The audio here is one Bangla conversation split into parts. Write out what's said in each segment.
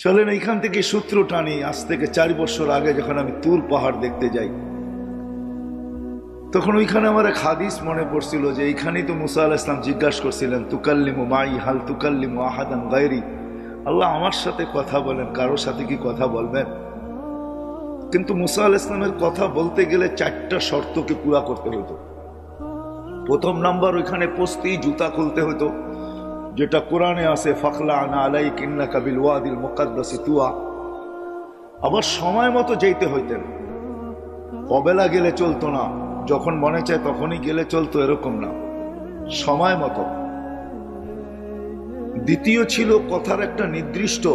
চলেন এইখান থেকে সূত্র টানি। আজ থেকে 4 বছর আগে যখন আমি তুর পাহাড় দেখতে যাই, তখন ওইখানে আমার এক হাদিস মনে পড়ছিল যে এইখানেই তো মুসা আলাইহিস সালাম জিজ্ঞাসা করছিলেন, তুকাল্লিমু মাই হাল তুকাল্লিমু আহাদান গায়রি, আল্লাহ আমার সাথে কথা বলেন, কারোর সাথে কি কথা বলবেন? কিন্তু মুসা আলাইহিস সালামের কথা বলতে গেলে 4টা শর্তকে পুরা করতে হতো। প্রথম নাম্বার, ওইখানে পৌঁছতেই জুতা খুলতে হতো, যেটা কোরআনে আছে, ফাখলা আনা আলাইক ইন্নাকা বিল ওয়াদিল মুকাদ্দাসি তুয়া। আবার সময় মতো যেতে হইতেন, অবেলা গেলে চলতো না, যখন মনে চায় তখনই গেলে চলতো, এরকম না, সময় মতো। দ্বিতীয় ছিল কথার একটা নির্দিষ্ট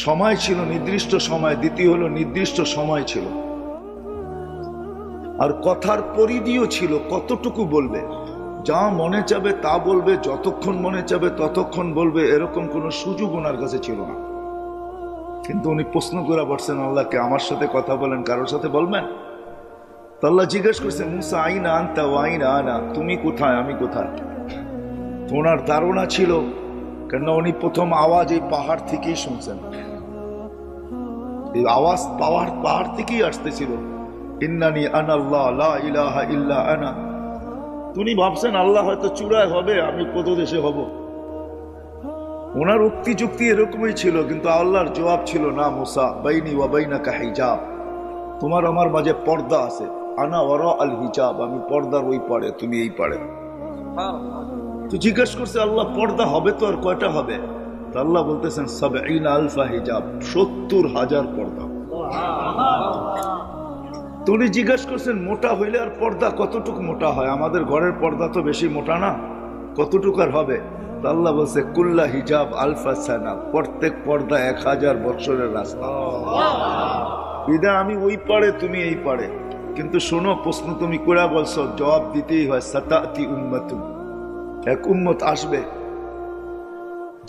সময় ছিল, নির্দিষ্ট সময়। দ্বিতীয় হলো নির্দিষ্ট সময় ছিল। আর কথার পরিধিও ছিল, কতটুকু বলবে, যা মনে চাবে তা বলবে, যতক্ষণ মনে চাবে ততক্ষণ বলবে, এরকম কোনো সুযোগ ওনার কাছে ছিল না। কিন্তু উনি প্রশ্ন করে বসছেন আল্লাহকে, আমার সাথে কথা বলেন, কারোর সাথে বলবেন? তো আল্লাহ জিজ্ঞেস করছে, মুসা আইনা আনতা ওয়া আইনা আনা, তুমি কোথায়, আমি কোথায়? ওনার ধারণা ছিল, কেন উনি প্রথম আওয়াজ এই পাহাড় থেকেই শুনছেন, এই আওয়াজ পাহাড় থেকেই আসতেছিল, ইন্নানি আনাল্লাহ লা ইলাহা ইল্লা আনা। তুমি ভাবছেন আল্লাহ হয়তো চূড়ায় হবে, আমি কত দেশে হব। ওনার উক্তি যুক্তি এরকমই ছিল, কিন্তু আল্লাহর জবাব ছিল, না মুসা, বাইনি ওয়া বাইনাকা হিজাব, তোমার আমার মাঝে পর্দা আছে, আনা ওয়ারা আল হিজাব, আমি পর্দার ওই পারে, তুমি এই পারে। তো জিজ্ঞেস করছে আল্লাহ, পর্দা হবে তো আর কয়টা হবে? তো আল্লাহ বলতেছেন, সাবঈনা আলফা হিজাব, 70,000 পর্দা। তো উনি জিজ্ঞেস করছেন, মোটা হইলে আর পর্দা কতটুকু মোটা হয়? আমাদের ঘরের পর্দা তো বেশি মোটা না, কতটুকু আর হবে? তো আল্লাহ বলছে, কুল্লা হিজাব আলফা সানা, প্রত্যেক পর্দা 1000 বছরের রাস্তা। বিদায় আমি ওই পারে, তুমি এই পারে। কিন্তু শোনো, প্রশ্ন তুমি করে বলছো, জবাব দিতেই হয়। সাতাতি উম্মাতুন, এক উম্মত আসবে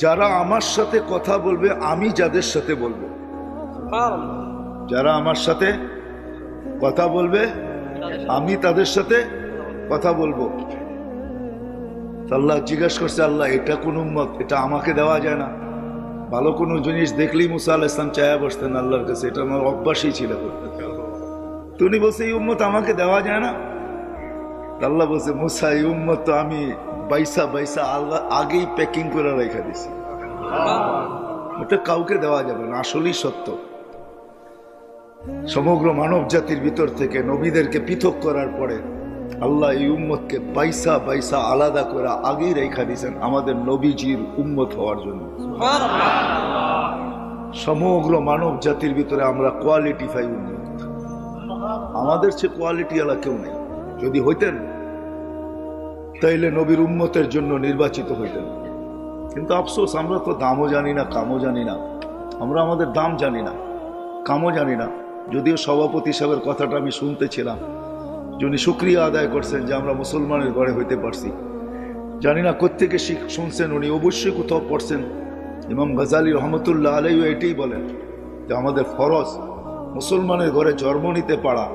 যারা আমার সাথে কথা বলবে, আমি যাদের সাথে বলবো। যারা আমার সাথে কথা বলবে, আমি তাদের সাথে কথা বলবো। আল্লাহ জিজ্ঞাসা করছে, আল্লাহ এটা কোন উম্মত, এটা আমাকে দেওয়া যায় না? ভালো কোনো জিনিস দেখলেই মুসা আলাইহিস সালাম চায়া বসতেন আল্লাহর কাছে, এটা আমার অভ্যাসই ছিল। তুমি বলছে এই উম্মত আমাকে দেওয়া যায় না? আল্লাহ বলছে, মুসা এই উম্মত তো আমি বাইসা আল্লাহ আগেই প্যাকিং করে রেখে দিছি, ওটা কাউকে দেওয়া যাবে না। আসলেই সত্য, সমগ্র মানব জাতির ভিতর থেকে নবীদেরকে পৃথক করার পরে আল্লাহ এই উম্মতকে বাইসা আলাদা করে আগেই রেখা দিয়েছেন আমাদের নবীজির উম্মত হওয়ার জন্য। সমগ্র মানব জাতির ভিতরে আমরা কোয়ালিটিফাই উম্মত, আমাদের চেয়ে কোয়ালিটি আলা কেউ নেই। যদি হইতেন তাইলে নবীর উম্মতের জন্য নির্বাচিত হইতেন। কিন্তু আফসোস, আমরা তো দামও জানি না, কামও জানি না। আমরা আমাদের দাম জানি না, কামও জানি না। যদিও সভাপতি সাহেবের কথাটা আমি শুনতেছিলাম, যিনি শুকরিয়া আদায় করছেন যে আমরা মুসলমানের ঘরে হইতে পারছি। জানি না কোত্থেকে শুনছেন, উনি অবশ্যই কোথাও পড়ছেন। ইমাম গাজালি রহমতুল্লাহ আলাইহি এটাই বলেন যে আমাদের ফরজ মুসলমানের ঘরে জন্ম নিতে পারা,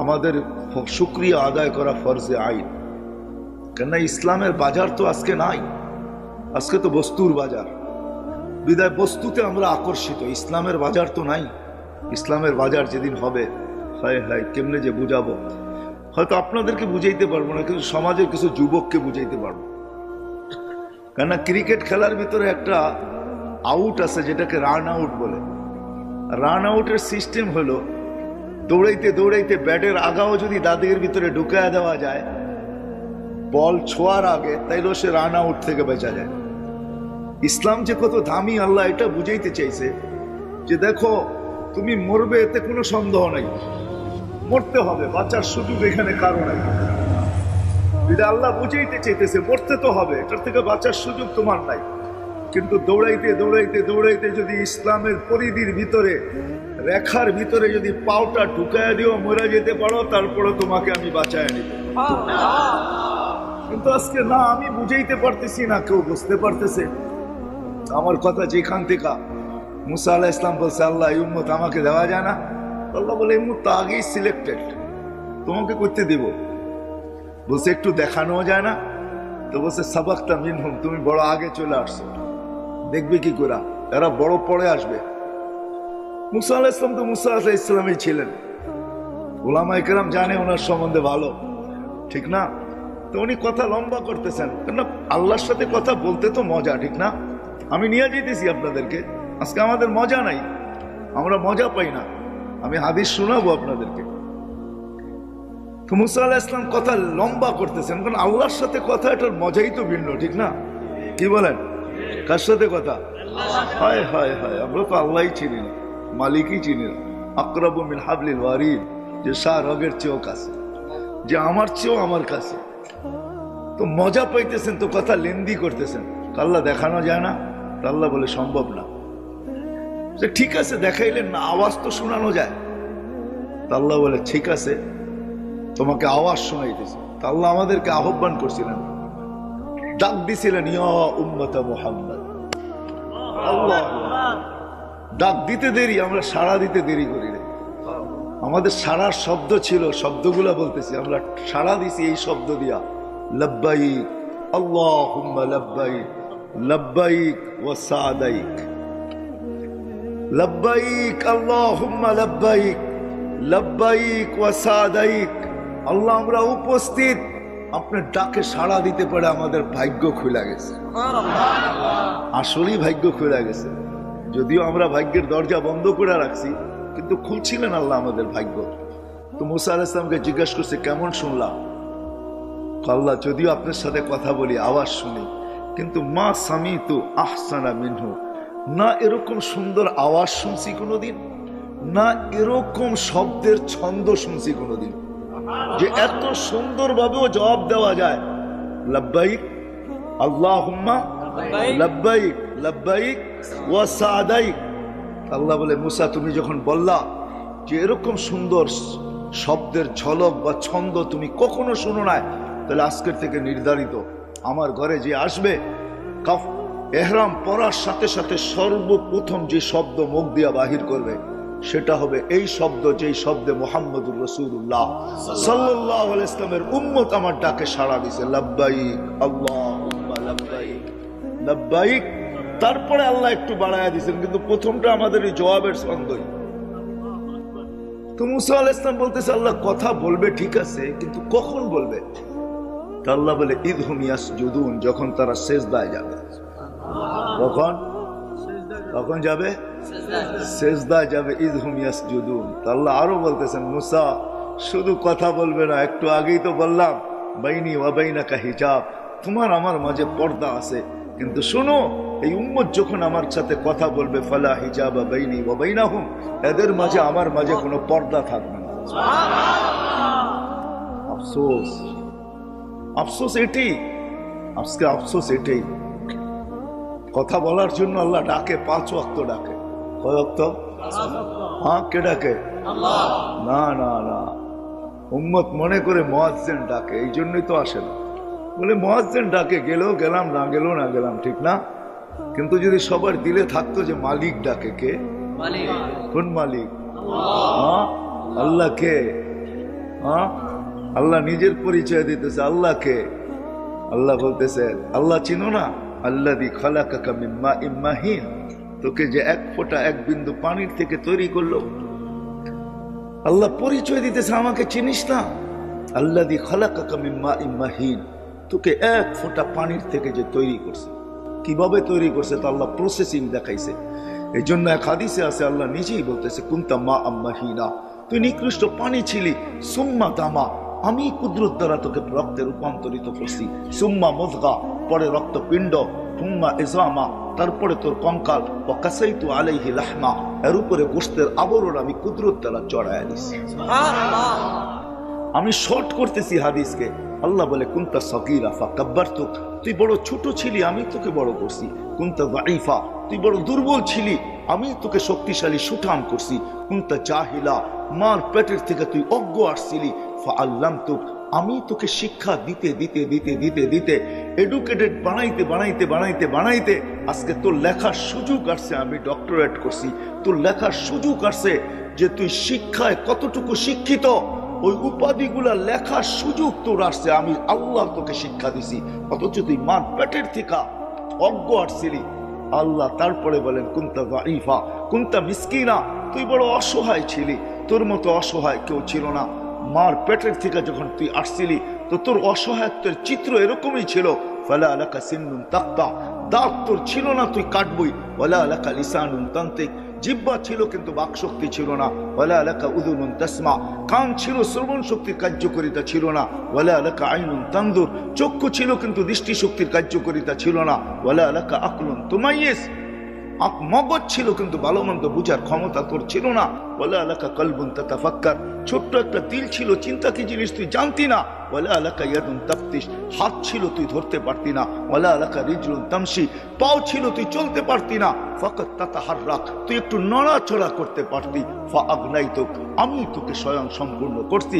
আমাদের শুকরিয়া আদায় করা ফরজে আইন। কেননা ইসলামের বাজার তো আজকে নাই, আজকে তো বস্তুর বাজার। বিদায় বস্তুতে আমরা আকর্ষিত, ইসলামের বাজার তো নাই। ইসলামের বাজার যেদিন হবে, হায় হায় কেমনে যে বুঝাবো। হয়তো আপনাদেরকে বুঝাইতে পারবো না, কিন্তু সমাজের কিছু যুবককে বুঝাইতে পারবো। কেননা ক্রিকেট খেলার ভিতরে একটা আউট আছে, যেটাকে রান আউট বলে। রান আউটের সিস্টেম হলো, দৌড়াইতে দৌড়াইতে ব্যাটের আগাও যদি দাদির ভিতরে ঢুকায় দেওয়া যায় বল ছোঁয়ার আগে, তাইলেও সে রান আউট থেকে বেঁচা যায়। ইসলাম যে কত দামি, আল্লাহ এটা বুঝাইতে চাইছে যে দেখো, তুমি মরবে, এতে কোনো সন্দেহ নাই, মরতে হবে, বাঁচার সুযোগ এখানে কারো নাই। আল্লাহ বুঝাইতে চাইতেছে মরতে তো হবে, এটার থেকে বাঁচার সুযোগ তোমার নাই। কিন্তু দৌড়াইতে দৌড়াইতে দৌড়াইতে যদি ইসলামের পরিধির ভিতরে, রেখার ভিতরে যদি পাওটা ঢুকায় দিও, মরে যেতে পারো, তারপরে তোমাকে আমি বাঁচায় নিব। কিন্তু আজকে না, আমি বুঝাইতে পারতেছি না, কেউ বুঝতে পারতেছে আমার কথা। যেখান থেকে মুসা আলাইহিস সালাম বলছে, আল্লাহ এই উম্মত আমাকে দেওয়া যায় না, আল্লাহ বলে এই উম্মত তো আগেই সিলেক্টেড, তোমাকে করতে দিব। বলছে একটু দেখানো যায় না? তো বলছে সাবাক্তা মিনহুম, তুমি বড় আগে চলে আসছো, দেখবে কি করে? এরা বড় পরে আসবে। মুসা আলাইহিস সালাম তো মুসা আলাইহিস সালামই ছিলেন, উলামায়ে কেরাম জানে ওনার সম্বন্ধে ভালো, ঠিক না? তো উনি কথা লম্বা করতেছেন, কেননা আল্লাহর সাথে কথা বলতে তো মজা, ঠিক না? আমি নিয়ে যেতেছি আপনাদেরকে, আজকে আমাদের মজা নাই, আমরা মজা পাই না। আমি হাদিস শোনাবো আপনাদেরকে। তো মুসা আলাইহিস সালাম কথা লম্বা করতেছেন, কারণ আল্লাহর সাথে কথা, এটার মজাই তো ভিন্ন, ঠিক না? কি বলেন? কার সাথে কথা? হায় হায় হায়, আমরা তো আল্লাহই চিনি না, মালিকই চিনি না। আকরাবু মিন হাবলিল ওয়ারিদ, যে শাহ রগের চেয়েও কাছে, যে আমার চেয়েও আমার কাছে। তো মজা পাইতেছেন, তো কথা লেন্দি করতেছেন, আল্লাহ দেখানো যায় না? আল্লাহ বলে সম্ভব না। ঠিক আছে, দেখাইলেন না, আওয়াজ তো শোনানো যায়। আল্লাহ বলে ঠিক আছে, তোমাকে আওয়াজ শোনাইতেছে। আল্লাহ আমাদেরকে আহ্বান করছিলেন, ডাক দিছিলেন, ইয়া উম্মত মুহাম্মদ। আল্লাহ ডাক দিতে দেরি, আমরা সাড়া দিতে দেরি করি না। আমাদের সাড়ার শব্দ ছিল, শব্দগুলা বলতেছি, আমরা সাড়া দিছি এই শব্দ দিয়া, লব্বাইক আল্লাহুম্মা লব্বাইক, লব্বাইক ওয়া সাদাইক, লব্বাইক আল্লাহুম্মা লব্বাইক, লব্বাইক ওয়া সাদাইক। আল্লাহ আমরা উপস্থিত, আপনার ডাকে সাড়া দিতে পারে আমাদের ভাগ্য খুলে গেছে, আসলেই ভাগ্য খুলে গেছে। যদিও আমরা ভাগ্যের দরজা বন্ধ করে রাখছি, কিন্তু খুলছিলেন আল্লাহ আমাদের ভাগ্য। তো মুসা আলাইহিস সালামকে জিজ্ঞাসা করছে, কেমন শুনলাম? আল্লাহ যদিও আপনার সাথে কথা বলি, আওয়াজ শুনি, কিন্তু মা সামিতু আহসানা মিনহু, না এরকম সুন্দর আওয়াজ শুনছি কোনোদিন, না এরকম শব্দের ছন্দ শুনছি কোনোদিন, যে এত সুন্দরভাবেও জবাব দেওয়া যায়, লব্বাইক আল্লাহুম্মা লব্বাইক, লব্বাইক ওয়া সাদাইক। আল্লাহ বলে, মুসা তুমি যখন বললা যে এরকম সুন্দর শব্দের ঝলক বা ছন্দ তুমি কখনো শুনো নাই, তাহলে আজকের থেকে নির্ধারিত, আমার ঘরে যে আসবে, এহরাম পরার সাথে সাথে সর্বপ্রথম যে শব্দ মুখ দিয়া বাহির করবে, সেটা হবে এই শব্দ, যেই শব্দে মুহাম্মদুর রাসূলুল্লাহ সাল্লাল্লাহু আলাইহি ওয়াসাল্লামের উম্মত আমার ডাকে সাড়া দিছে, লব্বাইক আল্লাহুম্মা লব্বাইক, লব্বাইক। তারপরে আল্লাহ একটু বাড়ায়া দিয়েছেন, কিন্তু প্রথমটা আমাদের এই জবাবের ছন্দই। তো মুসা আলাইহিস সালাম বলতেছে, আল্লাহ কথা বলবে ঠিক আছে, কিন্তু কখন বলবে? আল্লাহ বলে, ইদহুম ইয়াসজুদুন, যখন তারা সিজদায় যাবে। কখন? কখন যাবে? সিজদায় যাবে, ইদহুম ইয়াসজুদুন। আল্লাহ আরো বলতেছেন, মুসা শুধু কথা বলবে না, একটু আগেই তো বললাম বাইনি ওয়া বাইনাকা হিজাব, তোমার আমার মাঝে পর্দা আছে, কিন্তু শোনো, এই উম্মত যখন আমার সাথে কথা বলবে, ফালা হিজাবা বাইনি ওয়া বাইনাহুম, এদের মাঝে আমার মাঝে কোনো পর্দা থাকবে না। আফসোস, আফসোস এটাই, আজকে আফসোস এটাই। কথা বলার জন্য আল্লাহ ডাকে, 5 ওয়াক্ত ডাকে। কয় ওয়াক্ত? হ্যাঁ, কে ডাকে? না না না, উম্মত মনে করে মুয়াজ্জিন ডাকে, এই জন্যই তো আসে না। বলে মুয়াজ্জিন ডাকে, গেলেও গেলাম, না গেলেও না গেলাম, ঠিক না? কিন্তু যদি সবার দিলে থাকতো যে মালিক ডাকে, কে? কোন মালিক? হ্যাঁ, আল্লাহ কে? হ্যাঁ, আল্লাহ নিজের পরিচয় দিতেছে, আল্লাহ কে? আল্লাহ বলতেছে, আল্লাহ চিনো না? আল্লাযী খালাকাকা মিন মাইন মাহিন, তোকে যে এক ফোঁটা, এক বিন্দু পানির থেকে তৈরি করলো। আল্লাহ পরিচয় দিতেছে, আমাকে চিনিস না? আল্লাযী খালাকাকা মিন মাইন মাহিন, তোকে এক ফোঁটা পানির থেকে যে তৈরি করছে। কিভাবে তৈরি করছে তা আল্লাহ প্রসেসিং দেখাইছে। এই জন্য এক হাদিসে আছে, আল্লাহ নিজেই বলতেছে, কুনতা মাআম মাহিনা, তুই নিকৃষ্ট পানি ছিলি, সুম্মা দামা, আমি কুদরত দ্বারা তোকে রক্তে রূপান্তরিত করছি, সুম্মা মুযগা, পরে রক্তপিণ্ড, সুম্মা ইজামা, তারপরে তোর কঙ্কাল, ওয়া কাসাইতু আলাইহি লাহমা, এর উপরে গোশতের আবরণ আমি কুদরত দ্বারা চড়ায়া দিছি। সুবহানাল্লাহ। আমি শর্ট করতেছি হাদিসকে। আল্লাহ বলে, কুনতা সগীরা ফাকাব্বারতুক, তুই বড় ছোট ছিলি, আমি তোকে বড় করছি। কুনতা যায়ীফা, তুই বড় দুর্বল ছিলি, আমি তোকে শক্তিশালী সুঠাম করছি। কুনতা জাহিলা, মার পেটের থেকে তুই অজ্ঞ আসছিলি, ফাআল্লামতুক, আমি তোকে শিক্ষা দিতে দিতে দিতে দিতে দিতে এডুকেটেড বানাইতে বানাইতে বানাইতে বানাইতে আজকে তোর লেখার সুযোগ আসছে, আমি ডক্টরেট করছি। তোর লেখার সুযোগ আসছে যে তুই শিক্ষায় কতটুকু শিক্ষিত, ওই উপাধিগুলা লেখার সুযোগ তোর আসছে, আমি আল্লাহ তোকে শিক্ষা দিছি। অথচ তুই মার পেটের থেকে অজ্ঞ আসছিলি, আল্লাহ তারপরে বলেন কুনতা যায়ীফা কুনতা মিসকিনা, তুই বড় অসহায় ছিলি, তোর মতো অসহায় কেউ ছিল না। মার পেটের থেকে যখন তুই আসছিলি তো তোর অসহায়ত্বের চিত্র এরকমই ছিল। ফালা লাকা সিন্নুন তাক্তা, দাঁত তোর ছিল না, তুই কাটবই। ওয়ালা লাকা লিসানুন তানতিক, জিহ্বা ছিল কিন্তু বাকশক্তি ছিল না। ওয়ালা লাকা উযুনুন তাসমা, কান ছিল, শ্রবণ শক্তির কার্যকারিতা ছিল না। ওয়ালা লাকা আইনুন তানজুর, চক্ষু ছিল কিন্তু দৃষ্টি শক্তির কার্যকারিতা ছিল না। ওয়ালা লাকা আকলুন তুমাইয়িজ, মগজ ছিল কিন্তু ভালো মন্দ বুঝার ক্ষমতা তোর ছিল না। ওয়ালা লাকা কলবুন তাতাফাক্কার, ছোট্ট একটা দিল ছিল, চিন্তা কি জিনিস তুই জানতি না। ওয়ালা লাকা ইয়াদুন তাফতিশ, হাত ছিল তুই ধরতে পারতি না। ওয়ালা লাকা রিজলুন তামশি, পাও ছিল তুই চলতে পারতি না। ফাকাত তাতাহাররাক, তুই একটু নড়াচড়া করতে পারতি। ফাআগনাইতুক, আমি তোকে স্বয়ং সম্পূর্ণ করছি,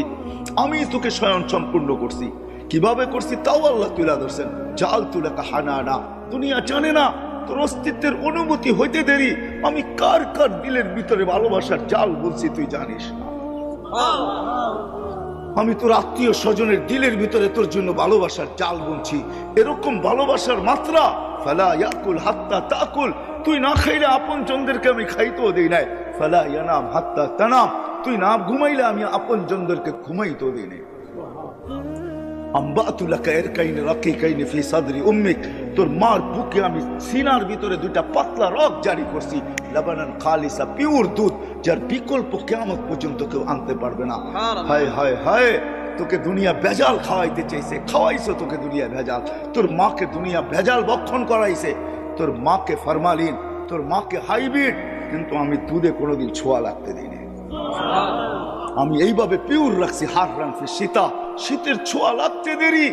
আমি তোকে স্বয়ং সম্পূর্ণ করছি। কিভাবে করছি তাও আল্লাহ তুলে ধরছেন। জাআলতু লাকা হানানা, দুনিয়া জানে না তোর অস্তিত্বের অনুভূতি হইতে দেরি আমি কার কার দিলের ভিতরে ভালোবাসার জাল বলছি তুই জানিস না। আমি তোর আত্মীয় স্বজনের দিলের ভিতরে তোর জন্য ভালোবাসার জাল বুনছি। এরকম ভালোবাসার মাত্রা ফালা ইয়াকুল হাত্তা তাকুল, তুই না খাইলে আপন জনদেরকে আমি খাইতেও দেই নাই। ফালা ইয়ানাম হাত্তা তানাম, তুই না ঘুমাইলে আমি আপন জনদেরকে ঘুমাইতেও দেই নাই। আম্বাতু লাকা ইরকাইন রাকিকাইন ফি সাদরি উম্মিক, তোর মার বুকে আমি সিনার ভিতরে দুইটা পাতলা রগ জারি করছি। লাবানান খালিসা, পিওর দুধ, যার বিকল্প কিয়ামত পর্যন্ত কেউ আনতে পারবে না। হায় হায় হায়, তোকে দুনিয়া ভেজাল খাওয়াইতে চাইছে, খাওয়াইছো তোকে দুনিয়া ভেজাল। তোর মাকে দুনিয়া ভেজাল ভক্ষণ করাইছে, তোর মাকে ফরমালিন, তোর মাকে হাইব্রিড, কিন্তু আমি দুধে কোনোদিন ছোঁয়া লাগতে দিইনি। আমি এইভাবে পিওর রাখছি। হার রাখছি শীতা, শীতের ছোঁয়া লাগতে দেরি,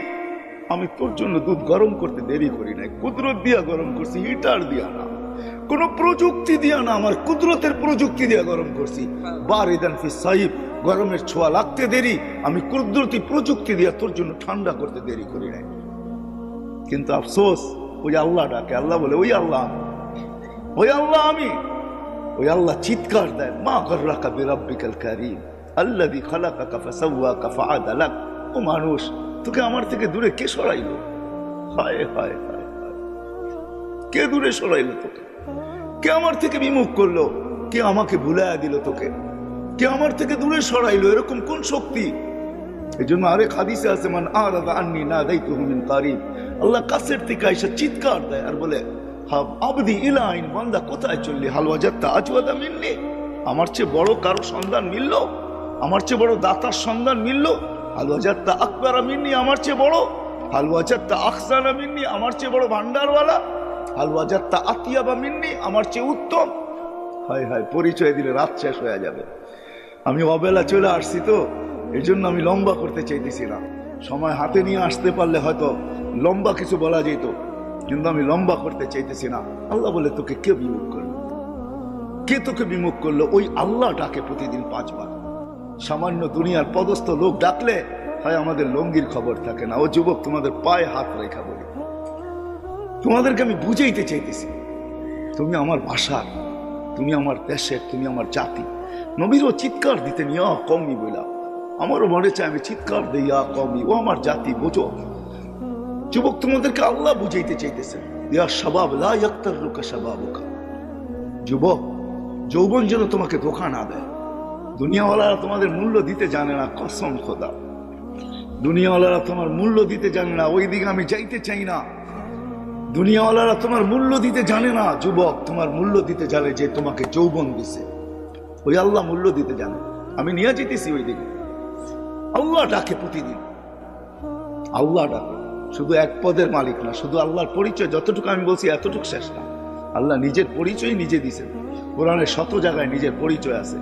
আমি তোর জন্য দুধ গরম করতে দেরি করি নাই। কুদরত দিয়া গরম করছি, হিটার দিয়া না, কোন প্রযুক্তি দিয়া না, আমার কুদরতের প্রযুক্তি দিয়া গরম করছি। বারিদান ফি সাইব, গরমের ছোঁয়া লাগতে দেরি, আমি কুদরতি প্রযুক্তি দিয়া তোর জন্য ঠান্ডা করতে দেরি করি নাই। কিন্তু আফসোস, ওই আল্লাহ ডাকে, আল্লাহ বলে ওই আল্লাহ, ওই আল্লাহ আমি। ওই আল্লাহ চিৎকার দেয়, মা গররাকা বিরাব্বিকাল কারীম আল্লাযী খালাকাকা ফাসাওয়াকা ফাআদালাক। ও মানুষ, তোকে আমার থেকে দূরে কে সরাইলো? হায় হায় হায়, কে দূরে সরাইলো তোকে? কে আমার থেকে বিমুখ করলো? কে আমাকে ভুলাইয়া দিল তোকে? কে আমার থেকে দূরে সরাইলো? এরকম কোন শক্তি? এই জন্য আরেক হাদিসে আছে, মান আরাদা আন্নী নাদাইতুহু মিন কারীব, আল্লাহ কাছের থেকে এসে চিৎকার দেয় আর বলে, আবদি ইলা আইন, বান্দা কোথায় চললি? হাল ওয়াজাদতা আজওয়াদা মিন্নি, আমার চেয়ে বড় কারো সন্ধান মিলল? আমার চেয়ে বড় দাতার সন্ধান মিলল? হাল ওয়াজাদতা আকবারা মিন্নি, আমার চেয়ে বড়? হাল ওয়াজাদতা আখসানা মিন্নি, আমার চেয়ে বড় ভান্ডারওয়ালা? হাল ওয়াজাদতা আতিয়াবা মিন্নি, আমার চেয়ে উত্তম? হায় হায়, পরিচয় দিলে রাত শেষ হয়ে যাবে। আমি অবেলা চলে আসছি তো, এই জন্য আমি লম্বা করতে চাইতেছি না। সময় হাতে নিয়ে আসতে পারলে হয়তো লম্বা কিছু বলা যেত, কিন্তু আমি লম্বা করতে চাইতেছি না। আল্লাহ বলে, তোকে কে বিমুখ করলো? কে তোকে বিমুখ করলো? ওই আল্লাহ ডাকে প্রতিদিন 5 বার। সামান্য দুনিয়ার পদস্থ লোক ডাকলে হয় আমাদের লঙ্গির খবর থাকে না। ও যুবক, তোমাদের পায়ে হাত রেখা বলি, তোমাদেরকে আমি বুঝাইতে চাইতেছি, তুমি আমার ভাষার, তুমি আমার দেশের, তুমি আমার জাতি। নবীরও চিৎকার দিতে ইয়া কওমি বইলা, আমারও মনে চায় আমি চিৎকার দিই, ইয়া কওমি, ও আমার জাতি, বোঝো। যুবক, তোমাদেরকে আল্লাহ বুঝাইতে চাইতেছেন, ইয়া শাবাব লা ইয়াক্তারুকা শাবাবুকা, যুবক, যৌবন যেন তোমাকে ধোঁকা না দেয়। দুনিয়াওয়ালারা তোমাদের মূল্য দিতে জানে না, কসম খোদা, দুনিয়াওয়ালারা তোমার মূল্য দিতে জানে না। ওই দিকে আমি যাইতে চাই না। দুনিয়াওয়ালারা তোমার মূল্য দিতে জানে না। যুবক, তোমার মূল্য দিতে জানে যে তোমাকে যৌবন দিছে। ওই আল্লাহ মূল্য দিতে জানে। আমি নিয়ে যেতেছি ওই দিকে। আল্লাহ ডাকে প্রতিদিন, আল্লাহ ডাকে। শুধু এক পদের মালিক না, শুধু আল্লাহর পরিচয় যতটুকু আমি বলছি এতটুকু শেষ না। আল্লাহ নিজের পরিচয় নিজে দিছেন। কোরআনের 100 জায়গায় নিজের পরিচয় আছে।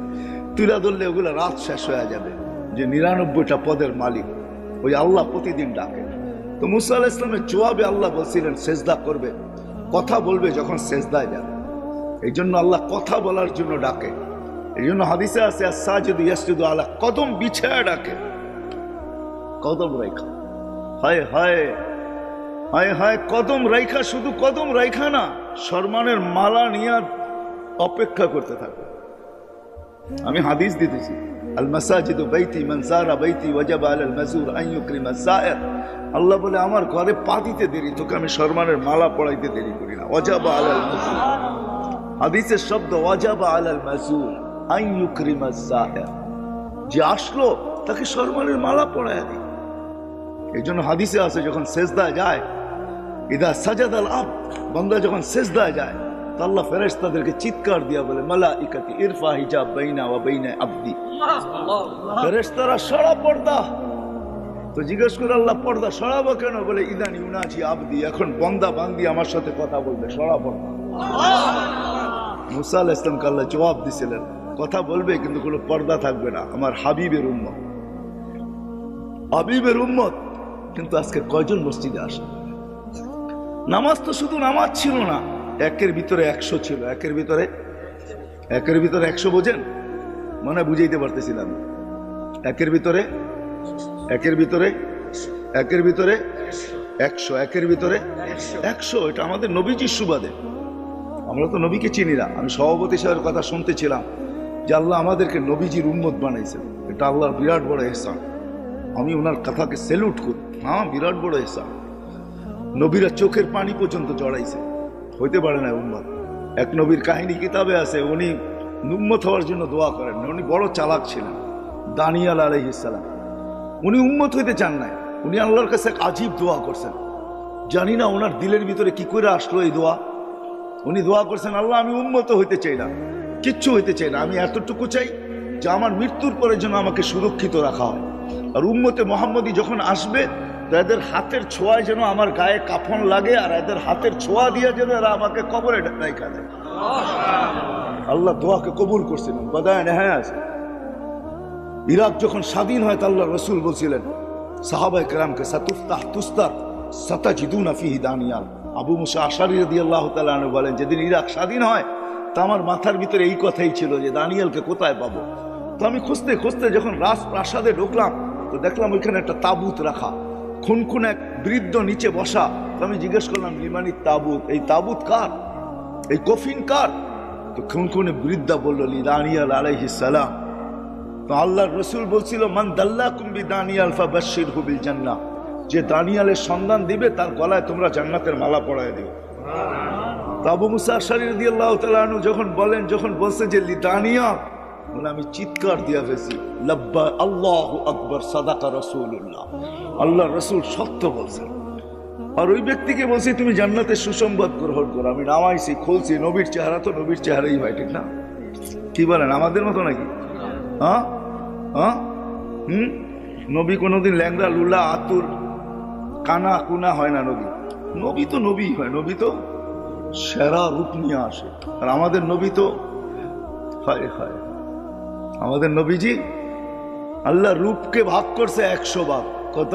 তুলা ধরলে ওগুলো রাত শেষ হয়ে যাবে, যে 99টা পদের মালিক ওই আল্লাহ প্রতিদিন ডাকে। তো মুসা আলাইহিস সালামের জবাবে আল্লাহ বলছিলেন সেজদা করবে, কথা বলবে যখন সেজদায় যাবে। এই জন্য আল্লাহ কথা বলার জন্য ডাকে। এই জন্য হাদিসে আছে, আস-সাজিদু ইয়াসজুদু আলা কদম, বিছায়া ডাকে, কদম রাইখা। হায় হায় হায় হায়, কদম রাইখা, শুধু কদম রাইখা না, সম্মানের মালা নিয়ে অপেক্ষা করতে থাকে। আমি হাদিস দিতেছি, আল মাসাজিদু বাইতি মান যারা বাইতি ওয়াজাবা আলাল মাযুর আন ইউকরিমা যায়ের। আল্লাহ বলে আমার ঘরে পা দিতে দেরি, তোকে আমি সম্মানের মালা পরাইতে দেরি করি না। ওয়াজাবা আলাল মাযুর, হাদিসের শব্দ ওয়াজাবা আলাল মাযুর আন ইউকরিমা যায়ের, যে আসলো তাকে সম্মানের মালা পরায়া দিই। এই জন্য হাদিসে আছে যখন সেজদায় যায়, ইদা সাজাদাল আবদ, বান্দা যখন সেজদায় যায় তো আল্লাহ ফেরেশতাদেরকে চিৎকার দিয়া বলে মালাইকাতি ইরফা হিজাব বাইনা ওয়া বাইনা আবদি। ফেরেশতারা সরা পর্দা। তো জিজ্ঞেস করে আল্লাহ পর্দা সরাবো কেন? বলে ইদানি উনাজি আবদি, এখন বান্দা বান্দি আমার সাথে কথা বলবে, সরা পর্দা। মুসা আলাইহিস সালামকে আল্লাহ জবাব দিছিলেন, কথা বলবে কিন্তু কোনো পর্দা থাকবে না, আমার হাবিবের উম্মত, হাবিবের উম্মত। কিন্তু আজকে কয়জন মসজিদে আসে? নামাজ তো শুধু নামাজ ছিল না, একের ভিতরে 100 ছিল। একের ভিতরে 100 বোঝেন? মনে বুঝাইতে পারতেছিলাম। একের ভিতরে 100, একের ভিতরে 100। এটা আমাদের নবীজির সুবাদে। আমরা তো নবীকে চিনি না। আমি সভাপতি সাহেবের কথা শুনতেছিলাম যে আল্লাহ আমাদেরকে নবীজির উম্মত বানাইছেন, এটা আল্লাহর বিরাট বড় ইহসান। আমি ওনার কথাকে স্যালুট করি। হ্যাঁ, বিরাট বড় ইহসান। নবীরা চোখের পানি পর্যন্ত জড়াইছে, হইতে পারে না উম্মত। এক নবীর কাহিনী কিতাবে আছে, উনি উম্মত হওয়ার জন্য দোয়া করেন না। উনি বড় চালাক ছিলেন, দানিয়াল আলাইহিস সালাম। উনি উম্মত হইতে চান নাই, উনি আল্লাহর কাছে এক আজীব দোয়া করছেন। জানি না ওনার দিলের ভিতরে কি করে আসলো এই দোয়া। উনি দোয়া করছেন, আল্লাহ আমি উম্মত হইতে চাই না, কিচ্ছু হইতে চাই না, আমি এতটুকু চাই যে আমার মৃত্যুর পরে যেন আমাকে সুরক্ষিত রাখা হয়। আর উম্মতে মুহাম্মদী যখন আসবে এদের হাতের ছোঁয়ায় যেন আমার গায়ে কাফন লাগে, আর এদের হাতের ছোঁয়া দিয়ে যেন এরা আমাকে কবরে রাখা দেয়। আল্লাহ দোয়াকে কবুল করছিলেন। বাদায় হ্যাঁ আছে। ইরাক যখন স্বাধীন হয় আল্লাহ রসুল বলছিলেন সাহাবায়ে কেরামকে, সাতুফতাহ তুস্তার সাতাজিদুনা ফিহি দানিয়াল। আবু মুসা আশারী রাদিয়াল্লাহু তাআলা আনহু বলেন, যেদিন ইরাক স্বাধীন হয় তা আমার মাথার ভিতরে এই কথাই ছিল যে দানিয়ালকে কোথায় পাবো। তো আমি খুঁজতে খুঁজতে যখন রাজপ্রাসাদে ঢুকলাম তো দেখলাম ওইখানে একটা তাবুত রাখা, খুন এক বৃদ্ধ নিচে বসা। তো আমি জিজ্ঞেস করলাম, লিমানি তাবুত, এই তাবুত কার, এই কফিন কার? তো খুনে বৃদ্ধা বলল, লি দানিয়াল আলাইহিস সালাম। তো আল্লাহর রসুল বলছিল, মান দাল্লাকুম বিদানিয়াল ফাবাশশিরহু বিল জান্নাহ, যে দানিয়ালের সন্ধান দিবে তার গলায় তোমরা জান্নাতের মালা পরায় দিও। তো আবু মুসা আশআরী রাদিয়াল্লাহু তাআলা আনহু যখন বলছে যে লি দানিয়াল, বলে আমি চিৎকার দিয়া ফেলছি, লাব্বা আল্লাহু আকবার সাদাকা রাসূলুল্লাহ, আল্লাহর রাসূল সত্য বলছেন। আর ওই ব্যক্তিকে বলছি তুমি জান্নাতের সুসংবাদ গ্রহণ করো। আমি নামাইছি, খুলছি, নবীর চেহারা তো নবীর চেহারাই ভাই, ঠিক না? কি বলেন, আমাদের মতো নাকি? হ্যাঁ হ্যাঁ নবী কোনোদিন ল্যাংড়া লুলা আতুর কানা কুনা হয় না। নবী তো নবী হয়, নবী তো সেরা রূপ নিয়ে আসে। আর আমাদের নবী তো হায় হায়, আমাদের নবীজি আল্লাহ রূপকে ভাগ করছে 100 ভাগ। কত?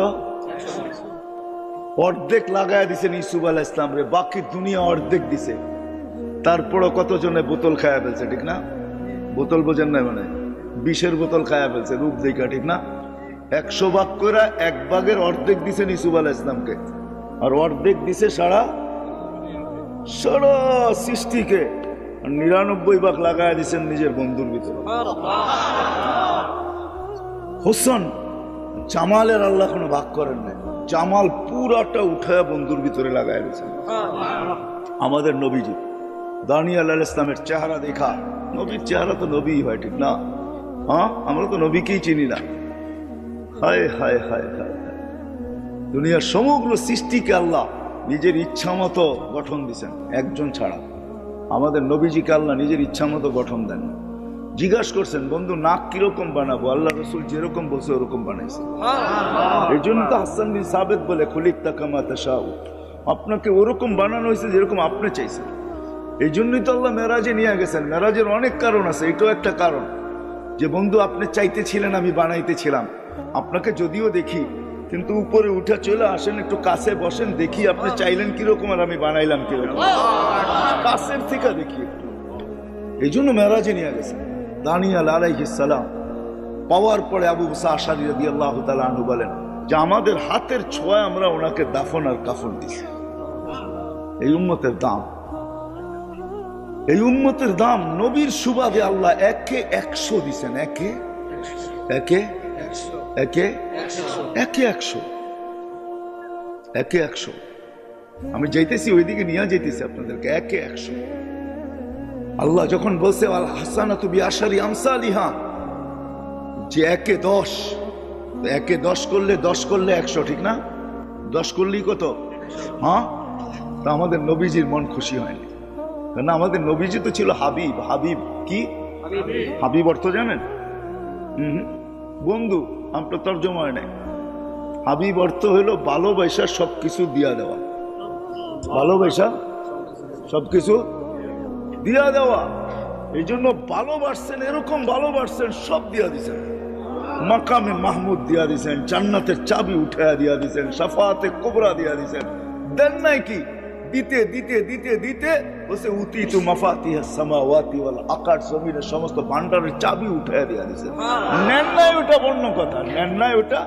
অর্ধেক লাগায় দিছেন ইসুফ আলাইহিস সালাম রে, বাকি দুনিয়া অর্ধেক দিছে। তারপরও কতজনে বোতল খায়া ফেলছে, ঠিক না? বোতল বোঝেন না, মানে বিষের বোতল খায়া ফেলছে রূপ দেখা, ঠিক না? 100 ভাগ করে 1 ভাগের অর্ধেক দিছেন ইসুফ আলাইহিস সালামকে, আর অর্ধেক দিছে সারা সৃষ্টিকে। 99 ভাগ লাগায় দিছেন নিজের বন্ধুর ভিতরে। হোসেন জামালের আল্লাহ কোনো ভাগ করেন না, জামাল পুরাটা উঠায় বন্ধুর ভিতরে লাগায় দিয়েছেন। আমাদের নবীজি দানিয়াল আলাইহিস সালামের চেহারা দেখা, নবীর চেহারা তো নবী হয়, ঠিক না? হ্যাঁ, আমরা তো নবীকেই চিনি না। হায় হায় হায় হায়, দুনিয়ার সমগ্র সৃষ্টিকে আল্লাহ নিজের ইচ্ছা মতো গঠন দিচ্ছেন, একজন ছাড়া। আমাদের নবীজিকে আল্লাহ নিজের ইচ্ছা মতো গঠন দেন। জিজ্ঞাসা করছেন, বন্ধু নাক কিরকম বানাবো? আল্লাহ রসুল যেরকম বলছে ওরকম বানাইছে। এই জন্য তো হাসান বিন সাবিত বলে, খুলিকতা কামা তাশাউ, আপনাকে ওরকম বানানো হয়েছে যেরকম আপনি চাইছেন। এই জন্যই তো আল্লাহ মেরাজে নিয়ে গেছেন। মেরাজের অনেক কারণ আছে, এটাও একটা কারণ যে বন্ধু আপনি চাইতেছিলেন, আমি বানাইতেছিলাম। আপনাকে যদিও দেখি, কিন্তু উপরে উঠে চলে আসেন, একটু কাছে বসেন, দেখি আপনি চাইলেন কিরকম আর আমি বানাইলাম কিরকম, কাছের থেকে দেখি। এই জন্য মেরাজে নিয়ে গেছেন। দানিয়াল আলাইহিস সালাম পাওয়ার পরে আবু মুসা আশআরী রাদিয়াল্লাহু তাআলা আনহু বলেন যে আমাদের হাতের ছোঁয়ায় আমরা ওনাকে দাফন আর কাফন দিছি। এই উম্মতের দাম, এই উম্মতের দাম। নবীর সুবাদে আল্লাহ 1-100 দিছেন, 1 একে একে একে 100 একে 100। আমি যাইতেছি ওইদিকে নিয়ে যাইতেছি আপনাদেরকে। একে 100। আল্লাহ যখন বলছে আল হাসানাতু বিআশারি আমসালিহা, যে একে 10, একে 10 করলে 10 করলে 100, ঠিক না? 10 করলেই কত? হ্যাঁ, তা আমাদের নবীজির মন খুশি হয়নি, কারণ আমাদের নবীজি তো ছিল হাবিব। হাবিব কি? হাবিব অর্থ জানেন? বন্ধু, আমরা তর্জমা হয় নাই। হাবিব অর্থ হলো ভালোবাসা সবকিছু দিয়া দেওয়া। ভালোবাসা সবকিছু দিয়া দেওয়া। এই জন্য ভালোবাসছেন, এরকম ভালোবাসছেন সব দিয়া দিছেন। মাকামে মাহমুদ দিয়া দিছেন, জান্নাতের চাবি উঠাইয়া দিয়া দিছেন, শাফাআতে কুবরা দিয়া দিছেন। দেন নাই কি? দিতে দিতে দিতে দিতে বসে উতিতু মাফাতিহাস সামাওয়াতি ওয়াল আকাশ, জমিনের সমস্ত ভান্ডারের চাবি উঠাইয়া দিয়া দিছেন। নেন নাই ওটা অন্য কথা, নেন নাই ওটা,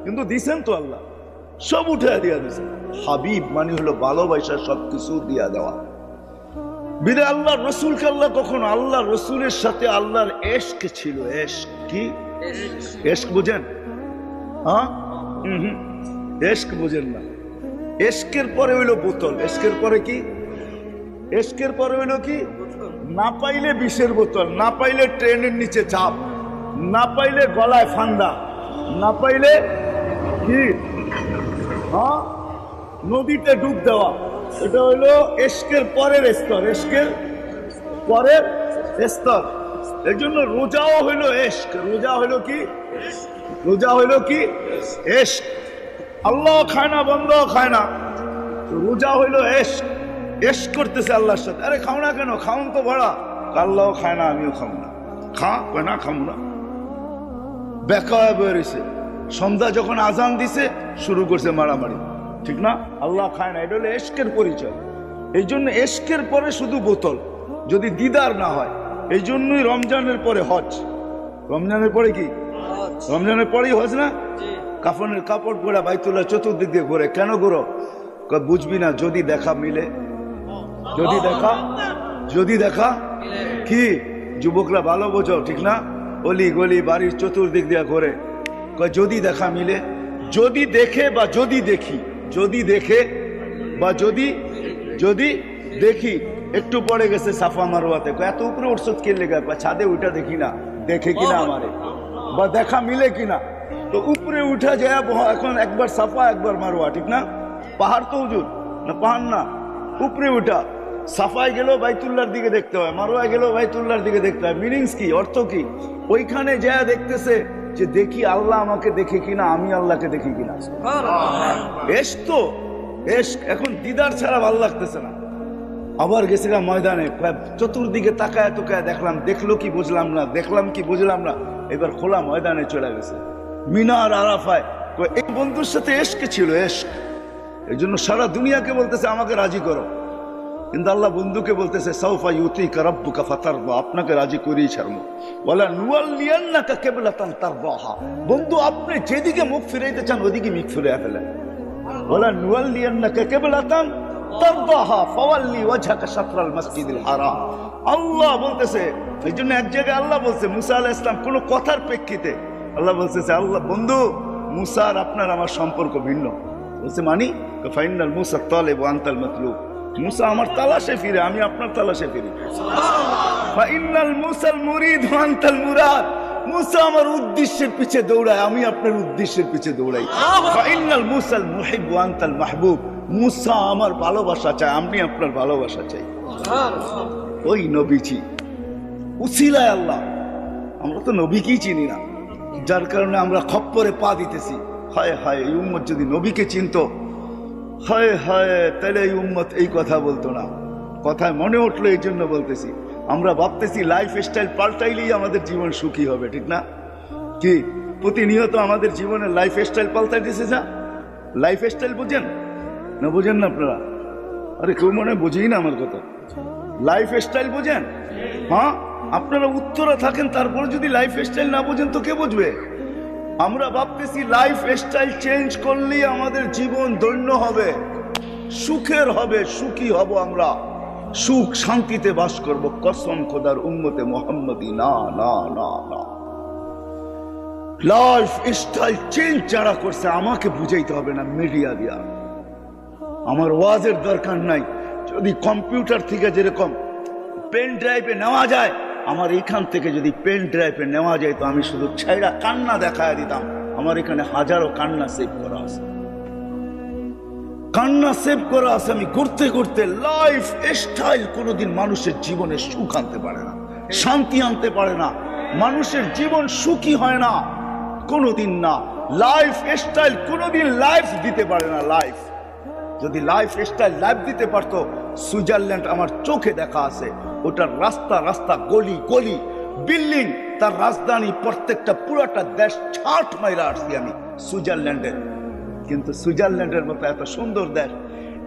কিন্তু দিছেন তো আল্লাহ, সব উঠাইয়া দিয়া দিছেন। হাবিব মানে হলো ভালোবাসা সবকিছু দিয়া দেওয়া। বিদে আল্লাহ রসুলকে আল্লাহ কখনো, আল্লাহ রসুলের সাথে আল্লাহর এশক ছিল। এশক কি? এশক বুঝেন? হ্যাঁ, এশক বুঝেন না। এশকের পরে হইলো বোতল। এশকের পরে কি? এশকের পরে হইলো কি? না পাইলে বিষের বোতল, না পাইলে ট্রেনের নিচে চাপ, না পাইলে গলায় ফান্দা, না পাইলে কি? হ্যাঁ, নদীতে ডুব দেওয়া। এটা হইলো এশকের পরের স্তর, এশকের পরের স্তর। এই জন্য রোজাও হইলো এশক। রোজা হইলো কি? রোজা হইলো কি? এশক। আল্লাহ খায় না, বন্ধ খায় না, রোজা হইলো এশক। এশক করতেছে আল্লাহর সাথে। আরে খাও না কেন? খাওন তো ভাড়া। আল্লাহও খায় না, আমিও খাবো না। খা না, খাবো না। বেকা বেরিয়েছে। সন্ধ্যা যখন আজান দিছে শুরু করছে মারামারি, ঠিক না? আল্লাহ খায় না। এটা হলো এশকের পরিচয়। এই জন্য এশকের পরে শুধু বোতল, যদি দিদার না হয়। এই জন্যই রমজানের পরে হজ। রমজানের পরে কি? রমজানের পরেই হজ না? কাফনের কাপড় পরা বাইতুল্লাহ চতুর্দিক দিয়ে ঘুরে। কেন ঘুরো? বুঝবি না, যদি দেখা মিলে। যদি দেখা, যদি দেখা কি? যুবকরা ভালো বোঝো, ঠিক না? অলি গলি বাড়ির চতুর্দিক দিয়ে ঘুরে, যদি দেখা মিলে। যদি দেখে বা যদি দেখি, যদি দেখে বা যদি যদি দেখি। একটু পরে গেছে সাফা মারওয়াতে, এত উপরে উঠছ কে লেগে? ছাদে উঠা দেখি না, দেখে কিনা আমারে, বা দেখা মিলে কিনা। তো উপরে উঠা যায় এখন, একবার সাফা একবার মারওয়া, ঠিক না? পাহাড় তো হুজুর না, পাহাড় না, উপরে উঠা। সাফায় গেলেও বাইতুল্লাহর দিকে দেখতে হয়, মারওয়ায় গেলেও বাইতুল্লাহর দিকে দেখতে হয়। মিনিংস কি? অর্থ কি? ওইখানে যা দেখতেছে যে দেখি আল্লাহ আমাকে দেখে কিনা, আমি আল্লাহকে দেখি কিনা। এশক তো এশক। এখন দিদার ছাড়া ভালো লাগতেছে না। আবার গেছিলাম ময়দানে, চতুর্দিকে তাকায় তোকায় দেখলাম, দেখলো কি বুঝলাম না, দেখলাম কি বুঝলাম না। এবার খোলা ময়দানে চলে গেছে, মিনার আরাফায়। এই বন্ধুর সাথে এশক ছিল, এশক। এই জন্য সারা দুনিয়াকে বলতেছে আমাকে রাজি করো, কিন্তু আল্লাহ বন্ধুকে বলতেছে সাউফা ইউতিকা রাব্বুকা ফাতারদা, আপনাকে রাজি করেই ছাড়বো। ওয়ালা নুওয়াল্লিয়ান্নাকা কিবলাতান তারদাহা, বন্ধু আপনি যেদিকে মুখ ফিরাইতে চান ওদিকে মুখ ফিরিয়ে ফেলেন। ওয়ালা নুওয়াল্লিয়ান্নাকা কিবলাতান তারদাহা ফাওয়াল্লি ওয়াজহাকা শাতরাল মাসজিদিল হারাম। আল্লাহ বলতেছে, এই জন্য এক জায়গায় আল্লাহ বলছে মুসা আলাইহিস সালাম, কোন কথার প্রেক্ষিতে আল্লাহ বলতেছে, আল্লাহ বন্ধু মুসা আর আপনার আমার সম্পর্ক ভিন্ন। বলছে মানি? ফাইনাল মুসা তালিব ওয়া আনতাল মাতলুব, মুসা আমার তালাশে ফিরে, আমি আপনার তালাশে ফিরি। ফাইনাল মুসাল মুরিদ ওয়া আনতাল মুরাদ, মুসা আমার উদ্দেশ্যের পিছে দৌড়ায়, আমি আপনার উদ্দেশ্যের পিছে দৌড়াই। ফাইনাল মুসাল মুহিব ওয়া আনতাল মাহবুব, মুসা আমার ভালোবাসা চায়, আমি আপনার ভালোবাসা চাই। ওই নবীজি উসিলায় আল্লাহ। আমরা তো নবীকেই চিনি না, যার কারণে আমরা খপ্পরে পা দিতেছি। হায় হায়, এই উম্মত যদি নবীকে চিনতো, হায় হায়, তাহলে এই উম্মত এই কথা বলতো না। কথায় মনে উঠলো, এই জন্য বলতেছি। আমরা ভাবতেছি লাইফ স্টাইল পাল্টাইলেই আমাদের জীবন সুখী হবে, ঠিক না? কি প্রতিনিয়ত আমাদের জীবনের লাইফ স্টাইল পাল্টাইতেছে। যা লাইফ স্টাইল বুঝেন না? বুঝেন না আপনারা? আরে কেউ মনে বুঝেই না আমার কথা। লাইফ স্টাইল বুঝেন? হ্যাঁ, আপনারা উত্তরা থাকেন, তারপরে যদি লাইফ স্টাইল না বুঝেন তো কে বুঝবে? আমরা ভাবতেছি লাইফ স্টাইল চেঞ্জ করলেই আমাদের জীবন ধন্য হবে, সুখের হবে, সুখী হব আমরা, সুখ শান্তিতে বাস করব। কসম খোদার উম্মতে মুহাম্মদী, না না না না। লাইফ স্টাইল চেঞ্জ যারা করছে আমাকে বুঝাইতে হবে না মিডিয়া দিয়া। আমার ওয়াজের দরকার নাই। যদি কম্পিউটার থেকে যেরকম পেন ড্রাইভে নেওয়া যায়, আমার এখান থেকে যদি পেন ড্রাইভে নেওয়া যায়, তো আমি শুধু ছেড়া কান্না দেখায় দিতাম। আমার এখানে হাজারো কান্না সেভ করা আছে, কান্না সেভ করা আছে। আমি করতে করতে লাইফ স্টাইল কোনোদিন মানুষের জীবনে সুখ আনতে পারে না, শান্তি আনতে পারে না। মানুষের জীবন সুখী হয় না কোনোদিন না। লাইফ স্টাইল কোনোদিন লাইফ দিতে পারে না। লাইফ যদি লাইফ স্টাইল লাইফ দিতে পারতো, সুইজারল্যান্ড আমার চোখে দেখা আছে। ওটার রাস্তা রাস্তা, গলি গলি, বিল্ডিং, তার রাজধানী, প্রত্যেকটা পুরাটা দেশ ছাট মাইরা আসছি আমি সুইজারল্যান্ডের। কিন্তু সুইজারল্যান্ডের মতো এত সুন্দর দেশ,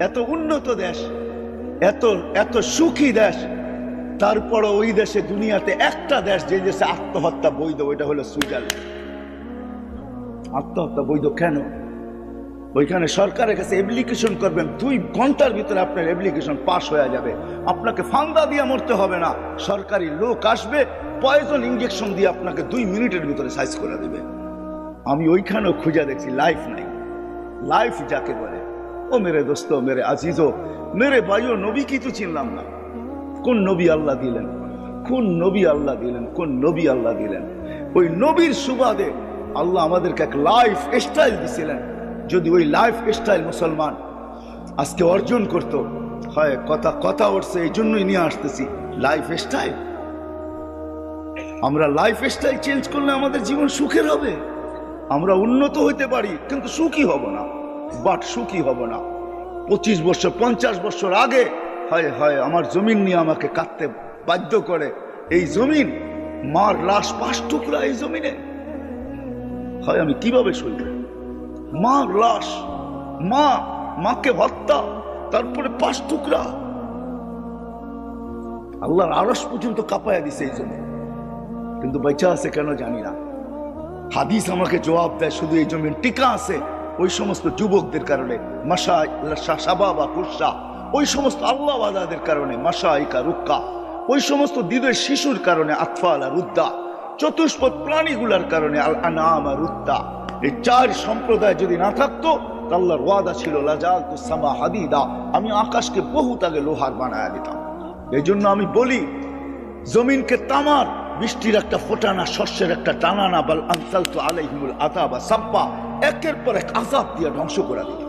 এত উন্নত দেশ, এত এত সুখী দেশ, তারপরও ওই দেশে দুনিয়াতে একটা দেশ যে দেশে আত্মহত্যা বৈধ, ওইটা হলো সুইজারল্যান্ড। আত্মহত্যা বৈধ কেন? ওইখানে সরকারের কাছে অ্যাপ্লিকেশন করবেন, 2 ঘন্টার ভিতরে আপনার অ্যাপ্লিকেশন পাস হয়ে যাবে। আপনাকে ফান্দা দিয়ে মরতে হবে না, সরকারি লোক আসবে, পয়জন ইঞ্জেকশন দিয়ে আপনাকে 2 মিনিটের ভিতরে সাইজ করে দেবে। আমি ওইখানেও খুঁজে দেখছি লাইফ নাই। লাইফ যাকে বলে, ও মেরে দোস্ত, মেরে আজিজো, মেরে ভাইও, নবী কি তো চিনলাম না। কোন নবী আল্লাহ দিলেন, কোন নবী আল্লাহ দিলেন, কোন নবী আল্লাহ দিলেন। ওই নবীর সুবাদে আল্লাহ আমাদেরকে এক লাইফ স্টাইল দিছিলেন। যদি ওই লাইফ স্টাইল মুসলমান আজকে অর্জন করত, হয় কথা কথা উঠছে, এই জন্যই নিয়ে আসতেছি লাইফ স্টাইল। আমরা লাইফ স্টাইল চেঞ্জ করলে আমাদের জীবন সুখের হবে। আমরা উন্নত হইতে পারি, কিন্তু সুখী হব না, বাট সুখী হব না। 25 বছর 50 বছর আগে হয় হয় আমার জমিন নিয়ে আমাকে কাটতে বাধ্য করে। এই জমিন, মার লাশ 5 টুকরা এই জমিনে, হয় আমি কিভাবে সইব? মার লাশ, মাকে হত্যা, তারপরে 5 টুকরা। আল্লাহর আরশ পর্যন্ত কাঁপায়া দিছে এই জমিন, কিন্তু বেঁচে আছে কেন জানি না। হাদিস আমাকে জবাব দেয়, শুধু এই জমিন টিকা আছে ওই সমস্ত যুবকদের কারণে, শাবাবা কুসা, ওই সমস্ত আল্লাহওয়ালাদের কারণে, মাশাইকা রুক্কা, ওই সমস্ত দিদের শিশুর কারণে, আতফাল আর উদ্দা, চতুষ্পদ প্রাণীগুলার কারণে, আল আনাম আর উদ্দা। এই 4 সম্প্রদায় যদি না থাকতো, আল্লাহর ওয়াদা ছিল লাজালতু সামা হাদিদা, আমি আকাশকে বহুত আগে লোহার বানায়া দিতাম। এই জন্য আমি বলি, জমিনকে তামার, বৃষ্টির একটা ফোঁটা না, শস্যের একটা টানা না, বাল আনসালতু আলাইহিমুল আযাবা সাব্বা, একের পর এক আযাব দিয়ে ধ্বংস করে দিতাম।